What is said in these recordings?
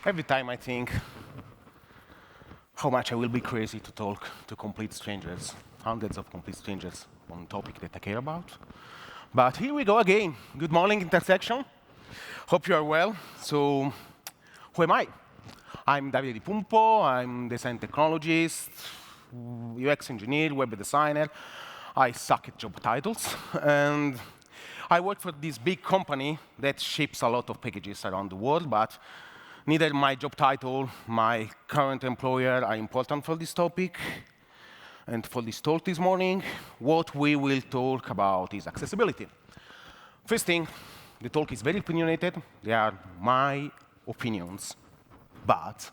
Every time I think how much I will be crazy to talk to complete strangers, hundreds of complete strangers on a topic that I care about. But here we go again. Good morning, intersection. Hope you are well. So, who am I? I'm Davide Pumpo. I'm design technologist, UX engineer, web designer. I suck at job titles. And I work for this big company that ships a lot of packages around the world, but neither my job title, my current employer are important for this topic. And for this talk this morning, what we will talk about is accessibility. First thing, the talk is very opinionated. They are my opinions. But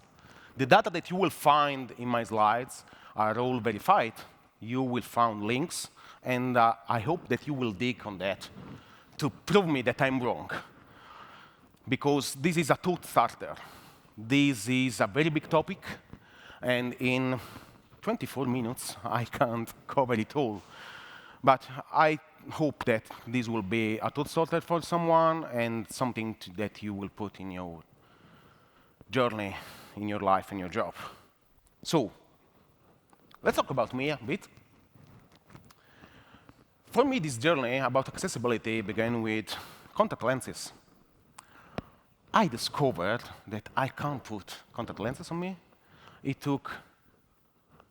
the data that you will find in my slides are all verified. You will find links, and I hope that you will dig on that to prove me that I'm wrong. Because this is a thought starter. This is a very big topic, and in 24 minutes, I can't cover it all. But I hope that this will be a thought starter for someone and something that you will put in your journey, in your life, in your job. So, let's talk about me a bit. For me, this journey about accessibility began with contact lenses. I discovered that I can't put contact lenses on me. It took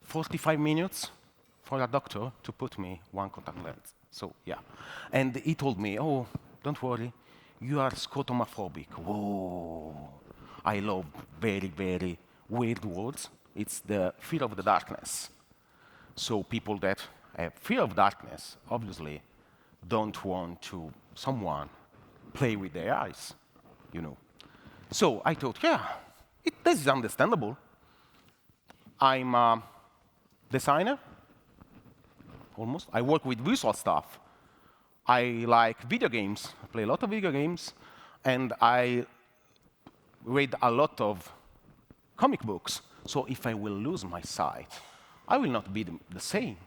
45 minutes for a doctor to put me one contact lens. So, yeah. And he told me, oh, don't worry, you are scotomaphobic. Whoa. I love very, very weird words. It's the fear of the darkness. So people that have fear of darkness, obviously, don't want to someone play with their eyes, you know. So I thought, yeah, this is understandable. I'm a designer, almost. I work with visual stuff. I like video games. I play a lot of video games. And I read a lot of comic books. So if I will lose my sight, I will not be the same.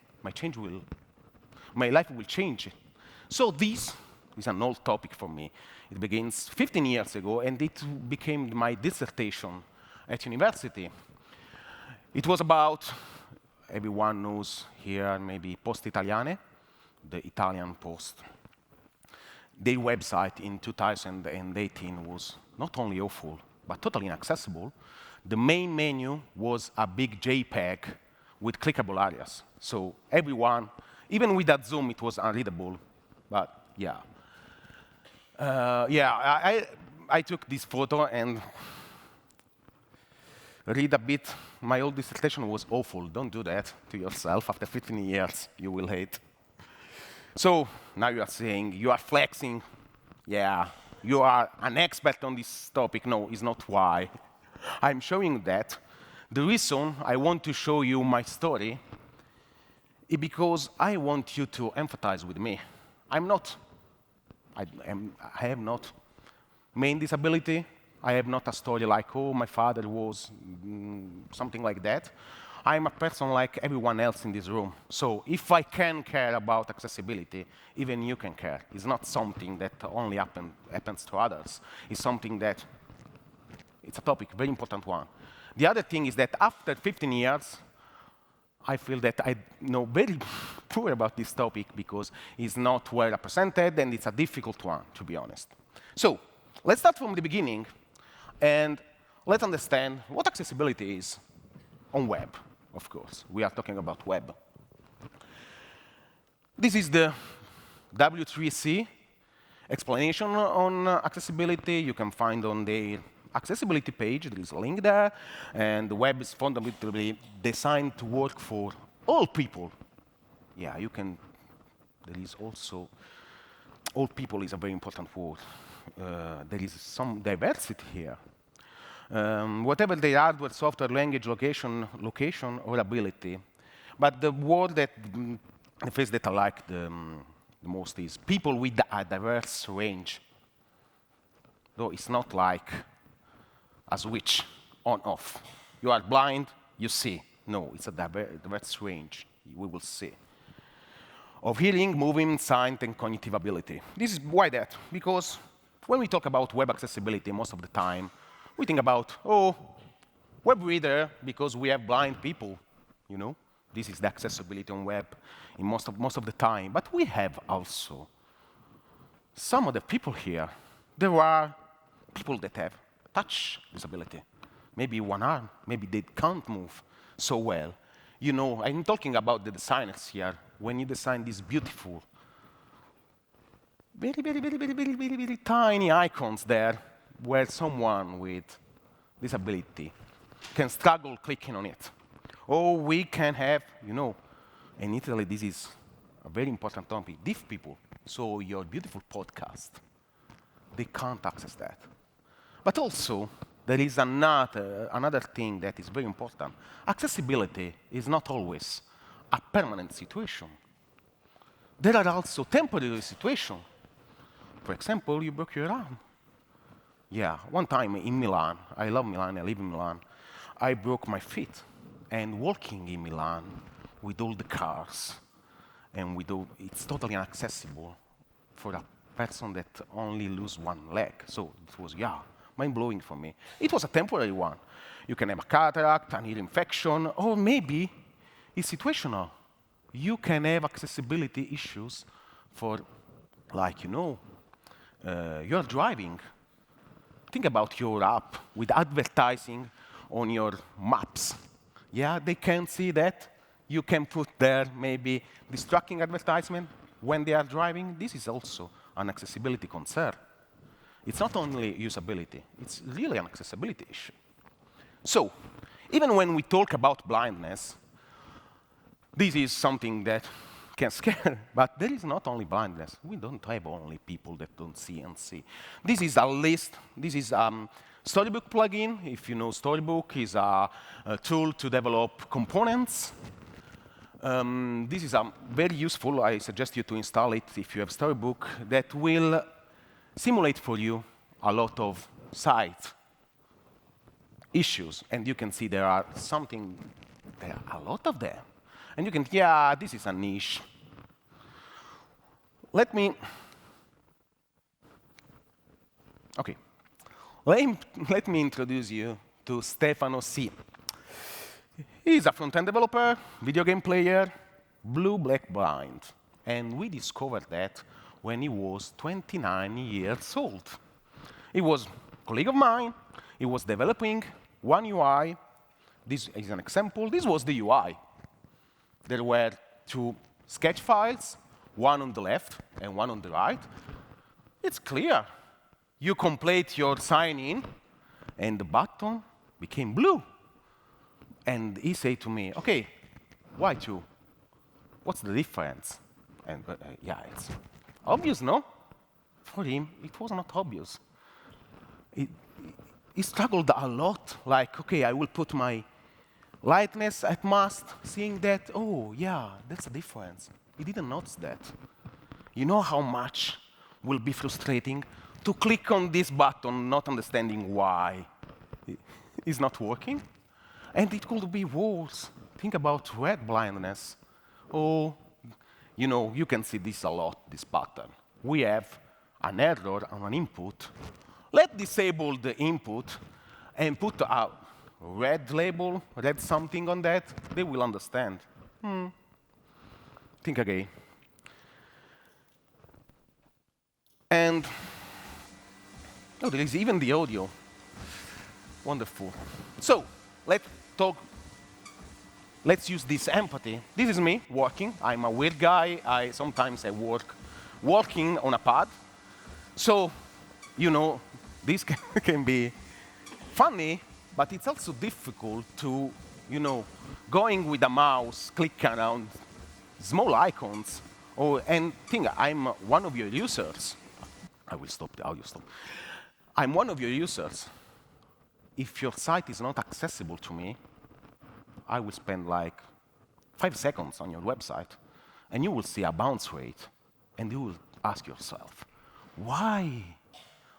My life will change. So this is an old topic for me. It begins 15 years ago, and it became my dissertation at university. It was about, everyone knows here, maybe Poste Italiane, the Italian Post. Their website in 2018 was not only awful, but totally inaccessible. The main menu was a big JPEG with clickable areas. So everyone, even with that zoom, it was unreadable. But yeah. I took this photo and read a bit. My old dissertation was awful. Don't do that to yourself. After 15 years, you will hate. So now you are saying, you are flexing. Yeah, you are an expert on this topic. No, it's not why. I'm showing that. The reason I want to show you my story is because I want you to empathize with me. I have not main disability. I have not a story like, oh, my father was something like that. I'm a person like everyone else in this room. So if I can care about accessibility, even you can care. It's not something that only happens to others. It's something that, it's a topic, very important one. The other thing is that after 15 years, I feel that I know very poor about this topic because it's not well represented and it's a difficult one, to be honest. So let's start from the beginning and let's understand what accessibility is on web, of course. We are talking about web. This is the W3C explanation on accessibility. You can find on the accessibility page, there is a link there, and the web is fundamentally designed to work for all people. Yeah, you can, there is also, all people is a very important word. There is some diversity here. Whatever the hardware, software, language, location, or ability. But the word that, the phrase that I like the most is people with a diverse range. Though it's not like a switch on off. You are blind, you see. No, it's a diverse range. We will see. Of hearing, moving, sight, and cognitive ability. This is why that? Because when we talk about web accessibility, most of the time, We think about, oh, web reader, because we have blind people, you know. This is the accessibility on web in most of the time. But we have also some of the people here. There are people that have touch disability. Maybe one arm, maybe they can't move so well. You know, I'm talking about the designers here. When you design these beautiful, very tiny icons there, where someone with disability can struggle clicking on it. Or we can have, you know, in Italy, this is a very important topic, deaf people. So your beautiful podcast, they can't access that. But also, there is another thing that is very important. Accessibility is not always a permanent situation. There are also temporary situations. For example, you broke your arm. Yeah, one time in Milan, I love Milan, I live in Milan, I broke my feet. And walking in Milan with all the cars, and it's totally inaccessible for a person that only lose one leg. So it was, yeah, mind-blowing for me. It was a temporary one. You can have a cataract, an ear infection, or maybe it's situational. You can have accessibility issues for, like, you know, you're driving. Think about your app with advertising on your maps. Yeah, they can see that. You can put there maybe distracting advertisement when they are driving. This is also an accessibility concern. It's not only usability, it's really an accessibility issue. So, even when we talk about blindness, this is something that can scare, but there is not only blindness. We don't have only people that don't see and see. This is a list. This is Storybook plugin. If you know, Storybook is a tool to develop components. This is very useful. I suggest you to install it if you have Storybook. That will simulate for you a lot of site issues. And you can see there are a lot of them. And you can, yeah, this is a niche. Let me introduce you to Stefano C. He's a front-end developer, video game player, blue-black blind. And we discovered that when he was 29 years old. He was a colleague of mine. He was developing one UI. This is an example. This was the UI. There were two sketch files, one on the left and one on the right. It's clear. You complete your sign-in, and the button became blue. And he said to me, OK, why two? What's the difference? And yeah, it's obvious, no? For him, it was not obvious. He struggled a lot, like, OK, I will put my lightness at must, seeing that, oh, yeah, that's a difference. He didn't notice that. You know how much will be frustrating to click on this button, not understanding why it's not working? And it could be worse. Think about red blindness. Oh, you know, you can see this a lot, this pattern. We have an error on an input. Let's disable the input and put a red label, red something on that. They will understand. Think again. And oh, there is even the audio. Wonderful. So let's use this empathy. This is me working. I'm a weird guy. Sometimes I work walking on a pad. So, you know, this can be funny, but it's also difficult to, you know, going with a mouse, click around small icons. And think, I'm one of your users. I will stop the audio stop. I'm one of your users. If your site is not accessible to me, I will spend like 5 seconds on your website, and you will see a bounce rate, and you will ask yourself, why?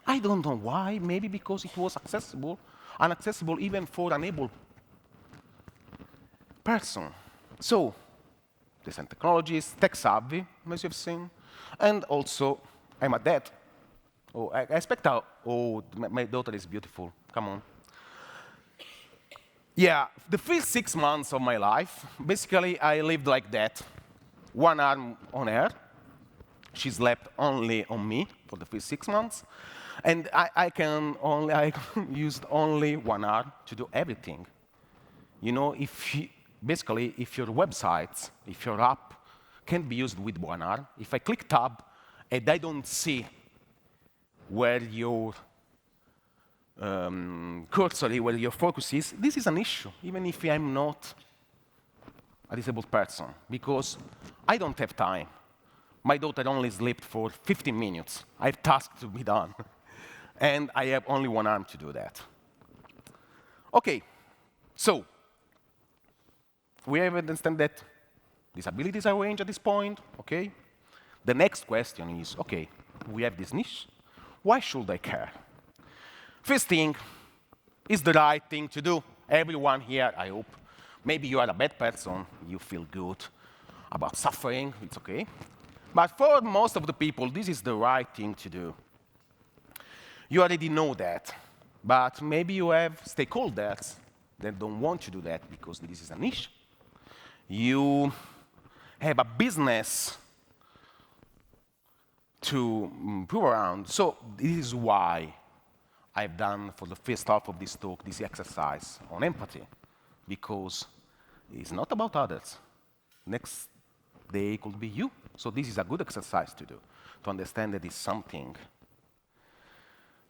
I don't know why. Maybe because it was accessible, inaccessible even for an able person. So, design technologies, tech-savvy, as you've seen, and also I'm a dad. Oh, I expect my daughter is beautiful. come on. Yeah, the first 6 months of my life, basically I lived like that. One arm on her. She slept only on me for the first 6 months. And I used only one arm to do everything. You know, basically, if your websites, if your app can be used with one arm, if I click tab and I don't see where your cursor, where your focus is, this is an issue, even if I'm not a disabled person, because I don't have time. My daughter only slept for 15 minutes. I have tasks to be done. And I have only one arm to do that. OK, so we have understand that disabilities are range at this point. OK, the next question is, OK, we have this niche. Why should I care? First thing is the right thing to do. Everyone here, I hope, maybe you are a bad person, you feel good about suffering, it's OK. But for most of the people, this is the right thing to do. You already know that. But maybe you have stakeholders that don't want to do that because this is a niche. You have a business to prove around. So this is why I've done, for the first half of this talk, this exercise on empathy. Because it's not about others. Next day could be you. So this is a good exercise to do, to understand that it's something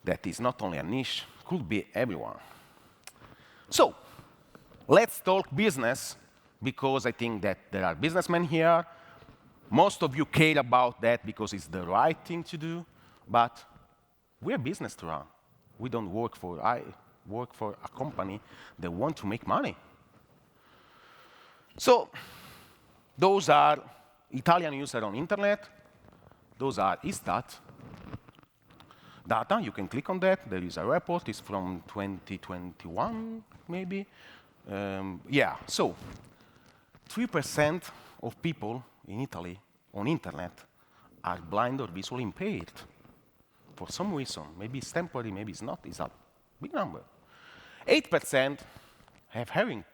that is not only a niche, could be everyone. So let's talk business, because I think that there are businessmen here. Most of you care about that because it's the right thing to do. But we're business to run. We don't work for, I work for a company that want to make money. So those are Italian users on internet. Those are Istat data. You can click on that. There is a report. It's from 2021, maybe. Yeah, so 3% of people in Italy on internet are blind or visually impaired for some reason. Maybe it's temporary, maybe it's not. It's a big number. 8% have hearing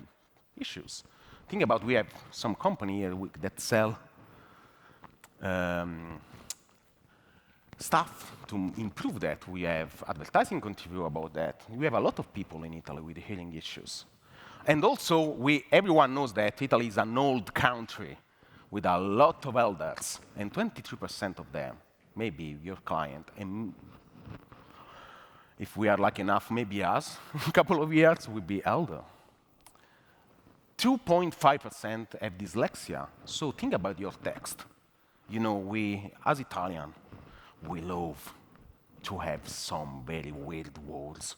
issues. Think about, we have some company here that sell stuff to improve that. We have advertising contribute about that. We have a lot of people in Italy with hearing issues. And also, everyone knows that Italy is an old country with a lot of elders, and 23% of them, maybe your client, and if we are lucky enough, maybe us, in a couple of years, will be elder. 2.5% have dyslexia. So think about your text. You know, we, as Italian, we love to have some very weird words.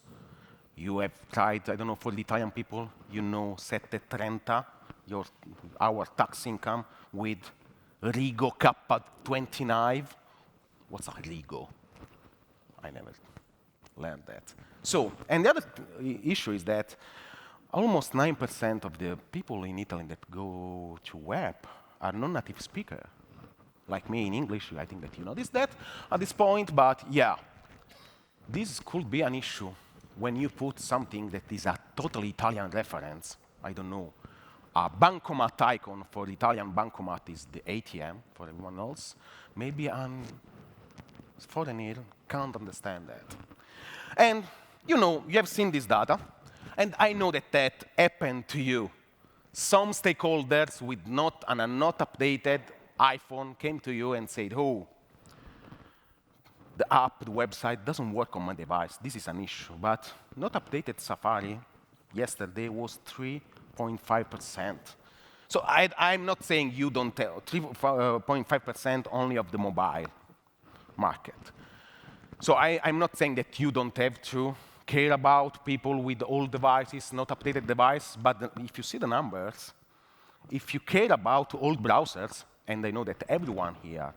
You have tried, I don't know, for the Italian people, you know, 730, our tax income, with Rigo K29. What's a Rigo? I never learned that. So, and the other issue is that almost 9% of the people in Italy that go to web are non-native speakers. Like me in English, I think that you noticed that at this point, but yeah, this could be an issue when you put something that is a totally Italian reference. I don't know. A bancomat icon for Italian bancomat is the ATM for everyone else. Maybe a foreigner can't understand that. And you know, you have seen this data, and I know that that happened to you. Some stakeholders with a not updated iPhone came to you and said, oh, the app, the website doesn't work on my device. This is an issue. But not updated Safari yesterday was 3.5%. So I'm not saying you don't tell. 3.5% only of the mobile market. So I'm not saying that you don't have to care about people with old devices, not updated device. But if you see the numbers, if you care about old browsers, and I know that everyone here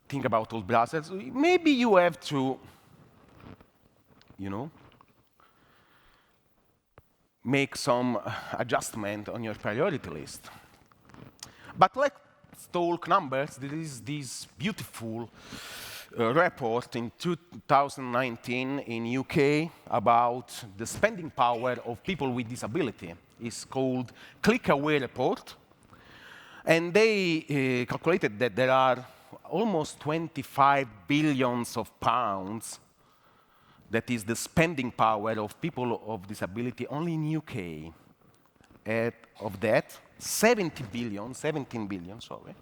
think about old browsers, maybe you have to, you know, make some adjustment on your priority list. But let's talk numbers. There is this beautiful a report in 2019 in UK about the spending power of people with disability. It's called Click-Away Report. And they calculated that there are almost 25 billions of pounds that is the spending power of people of disability only in UK. Of that, 17 billion, sorry,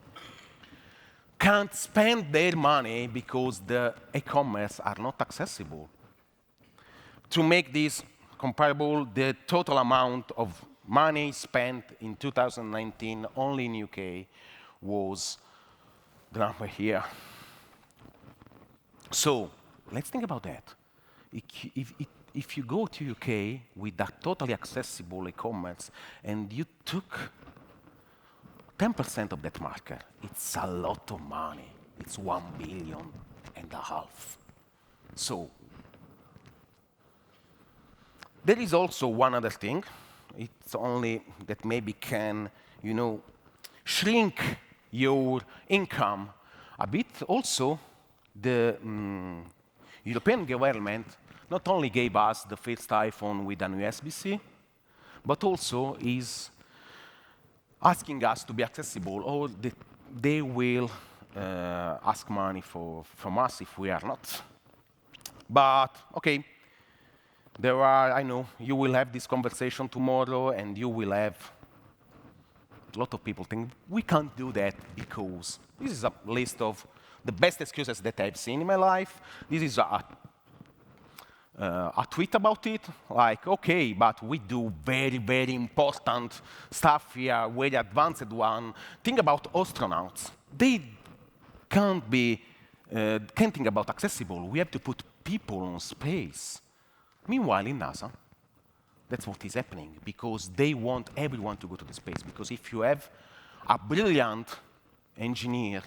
can't spend their money because the e-commerce are not accessible. To make this comparable, the total amount of money spent in 2019 only in UK was the number here. So let's think about that. If you go to UK with that totally accessible e-commerce and you took 10% of that market, it's a lot of money. It's 1.5 billion. So there is also one other thing. It's only that maybe can, shrink your income a bit. Also, the European government not only gave us the first iPhone with an USB-C, but also is asking us to be accessible, or they will ask money from us if we are not. But, OK, I know, you will have this conversation tomorrow, and you will have a lot of people think, we can't do that because this is a list of the best excuses that I've seen in my life. This is a tweet about it, like, OK, but we do very, very important stuff here, very advanced one. Think about astronauts. They can't think about accessible. We have to put people on space. Meanwhile, in NASA, that's what is happening, because they want everyone to go to the space. Because if you have a brilliant engineer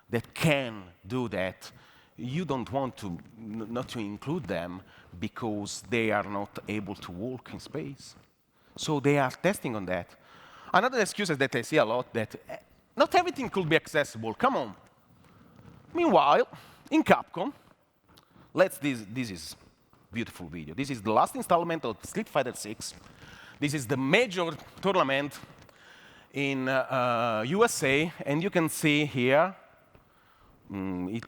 that can do that, you don't want to not to include them because they are not able to walk in space. So they are testing on that. Another excuse that I see a lot, that not everything could be accessible. Come on. Meanwhile, in Capcom, this is beautiful video. This is the last installment of Street Fighter 6. This is the major tournament in USA, and you can see here, it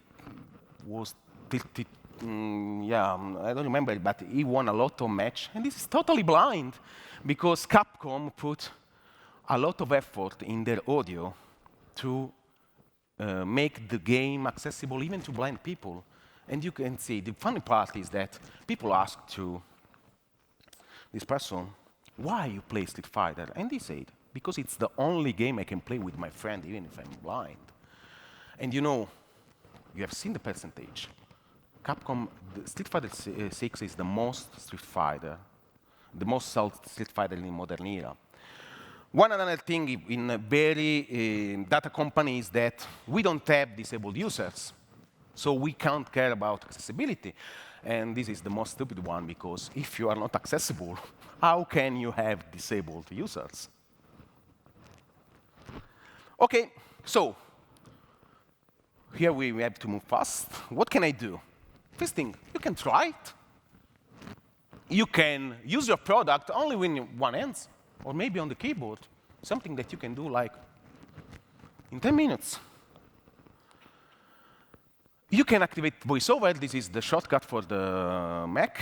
was 30, yeah, I don't remember, but he won a lot of match. And this is totally blind, because Capcom put a lot of effort in their audio to make the game accessible even to blind people. And you can see, the funny part is that people ask to this person, why you play Street Fighter? And he said, because it's the only game I can play with my friend, even if I'm blind. And you have seen the percentage. Capcom, Street Fighter 6 is the most sold Street Fighter in the modern era. One other thing in very data company is that we don't have disabled users. So we can't care about accessibility. And this is the most stupid one, because if you are not accessible, how can you have disabled users? OK, so here we have to move fast. What can I do? First thing, you can try it. You can use your product only with one hand, or maybe on the keyboard, something that you can do like in 10 minutes. You can activate VoiceOver. This is the shortcut for the Mac,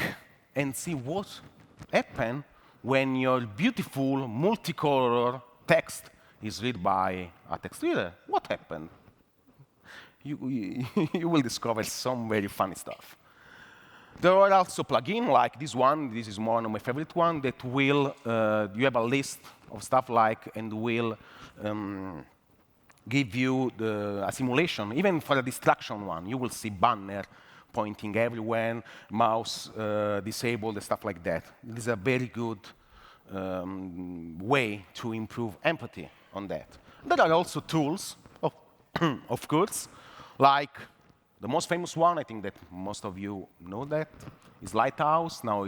and see what happens when your beautiful multicolor text is read by a text reader. What happened? You will discover some very funny stuff. There are also plugins like this one. This is one of my favorite ones that will, you have a list of stuff like, and will give you a simulation. Even for the distraction one, you will see banner pointing everywhere, mouse disabled, and stuff like that. This is a very good way to improve empathy on that. There are also tools, of course, like the most famous one, I think that most of you know that, is Lighthouse. Now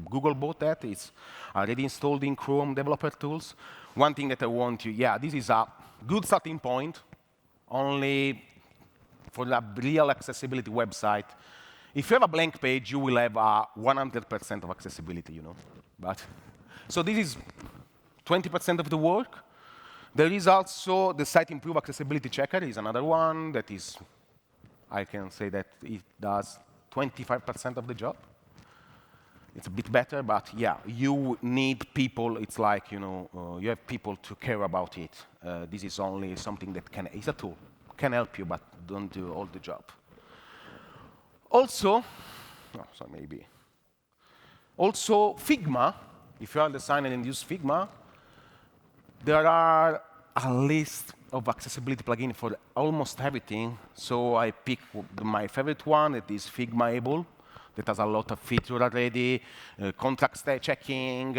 Google bought that. It's already installed in Chrome developer tools. One thing that I want to, this is a good starting point. Only for a real accessibility website, if you have a blank page, you will have 100% of accessibility, But so this is 20% of the work. There is also the site improve accessibility checker is another one that is, I can say that it does 25% of the job. It's a bit better, but yeah, you need people. It's like, you have people to care about it. This is only something that is a tool, can help you, but don't do all the job. Also, also Figma, if you are a designer and use Figma, there are a list of accessibility plugins for almost everything. So I picked my favorite one, that is Figma-able, that has a lot of features already, contract checking,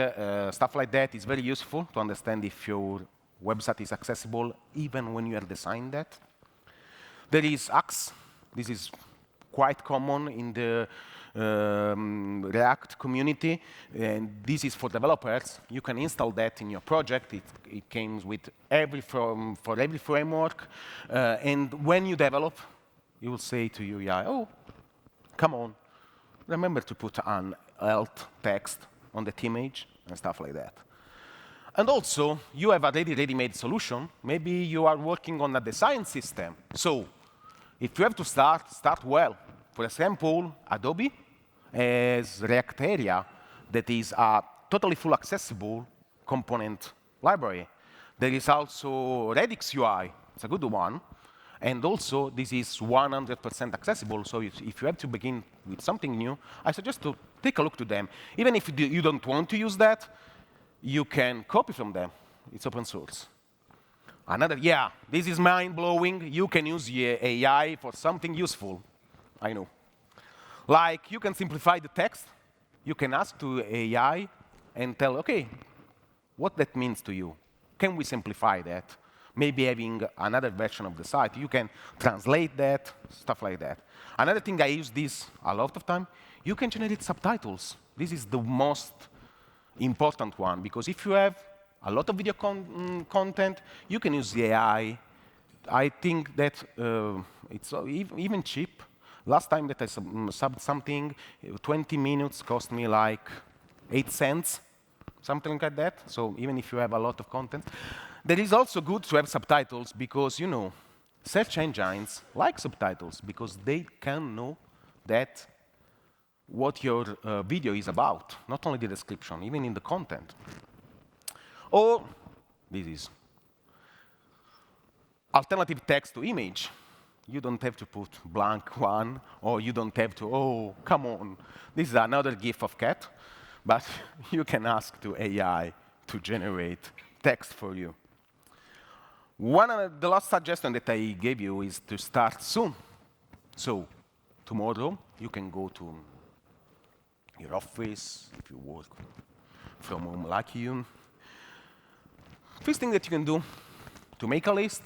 stuff like that. It's very useful to understand if your website is accessible, even when you have designed that. There is Axe. This is quite common in the React community, and this is for developers. You can install that in your project. It comes with for every framework. And when you develop, it will say to you, oh, come on, remember to put an alt text on the image and stuff like that. And also, you have a ready-made solution. Maybe you are working on a design system. So if you have to start well. For example, Adobe has React Area that is a totally full accessible component library. There is also Redux UI. It's a good one. And also, this is 100% accessible. So if you have to begin with something new, I suggest to take a look to them. Even if you don't want to use that, you can copy from them. It's open source. This is mind-blowing. You can use AI for something useful. I know. Like, you can simplify the text. You can ask to AI and tell, OK, what that means to you. Can we simplify that? Maybe having another version of the site. You can translate that, stuff like that. Another thing, I use this a lot of time. You can generate subtitles. This is the most important one, because if you have a lot of video content, you can use the AI. I think that it's even cheap. Last time that I subbed something, 20 minutes cost me like 8 cents, something like that. So even if you have a lot of content. That is also good to have subtitles because, search engines like subtitles because they can know that what your video is about, not only the description, even in the content. Or this is alternative text to image. You don't have to put blank one, or you don't have to, oh, come on. This is another GIF of cat, but you can ask to AI to generate text for you. The last suggestion that I gave you is to start soon. So tomorrow, you can go to your office, if you work from home like you. First thing that you can do, to make a list.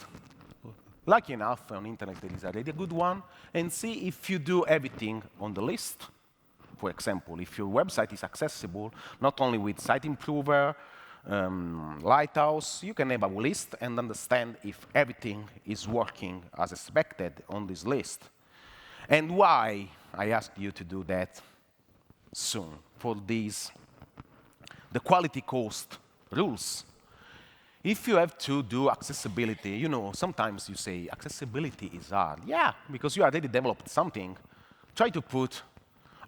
Lucky enough, on the internet, there is already a good one, and see if you do everything on the list. For example, if your website is accessible, not only with Site Improver, Lighthouse, you can have a list and understand if everything is working as expected on this list. And why I asked you to do that soon, for these, the quality cost rules. If you have to do accessibility, sometimes you say accessibility is hard. Yeah, because you already developed something. Try to put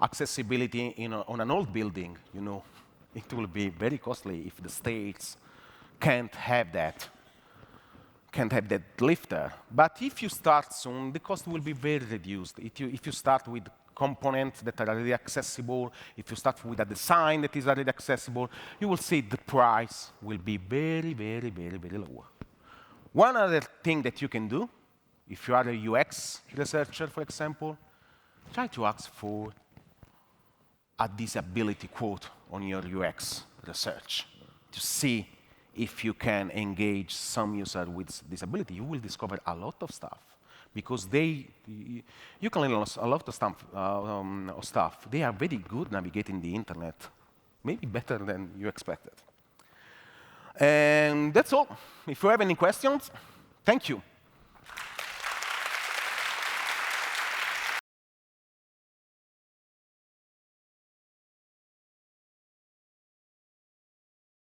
accessibility on an old building, It will be very costly if the states can't have that lifter. But if you start soon, the cost will be very reduced. If you start with components that are already accessible, if you start with a design that is already accessible, you will see the price will be very, very, very, very low. One other thing that you can do, if you are a UX researcher, for example, try to ask for a disability quote on your UX research to see if you can engage some user with disability. You will discover a lot of stuff. Because you can learn a lot of stuff. They are very good navigating the internet, maybe better than you expected. And that's all. If you have any questions, thank you.